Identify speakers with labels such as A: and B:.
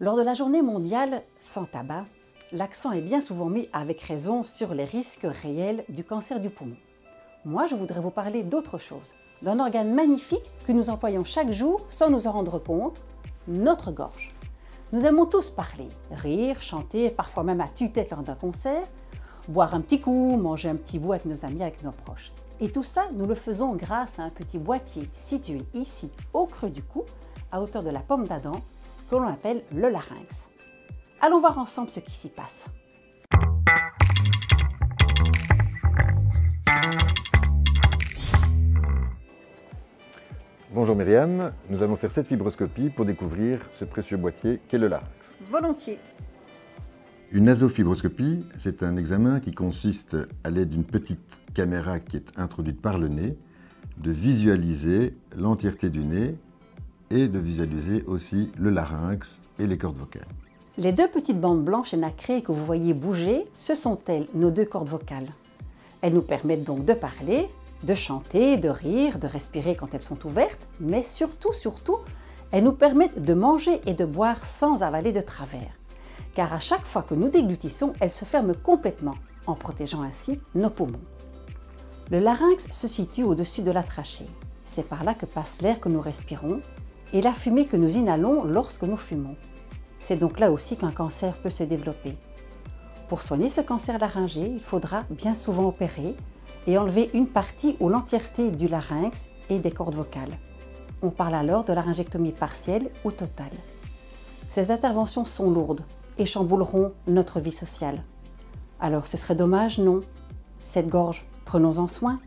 A: Lors de la journée mondiale sans tabac, l'accent est bien souvent mis avec raison sur les risques réels du cancer du poumon. Moi, je voudrais vous parler d'autre chose, d'un organe magnifique que nous employons chaque jour sans nous en rendre compte, notre gorge. Nous aimons tous parler, rire, chanter, parfois même à tue-tête lors d'un concert, boire un petit coup, manger un petit bout avec nos amis, avec nos proches. Et tout ça, nous le faisons grâce à un petit boîtier situé ici, au creux du cou, à hauteur de la pomme d'Adam, que l'on appelle le larynx. Allons voir ensemble ce qui s'y passe.
B: Bonjour Myriam, nous allons faire cette fibroscopie pour découvrir ce précieux boîtier qu'est le larynx.
A: Volontiers.
B: Une nasofibroscopie, c'est un examen qui consiste, à l'aide d'une petite caméra qui est introduite par le nez, de visualiser l'entièreté du nez et de visualiser aussi le larynx et les cordes vocales.
A: Les deux petites bandes blanches et nacrées que vous voyez bouger, ce sont elles, nos deux cordes vocales. Elles nous permettent donc de parler, de chanter, de rire, de respirer quand elles sont ouvertes, mais surtout, elles nous permettent de manger et de boire sans avaler de travers. Car à chaque fois que nous déglutissons, elles se ferment complètement, en protégeant ainsi nos poumons. Le larynx se situe au-dessus de la trachée. C'est par là que passe l'air que nous respirons et la fumée que nous inhalons lorsque nous fumons. C'est donc là aussi qu'un cancer peut se développer. Pour soigner ce cancer laryngé, il faudra bien souvent opérer et enlever une partie ou l'entièreté du larynx et des cordes vocales. On parle alors de laryngectomie partielle ou totale. Ces interventions sont lourdes et chambouleront notre vie sociale. Alors ce serait dommage, non? Cette gorge, prenons-en soin.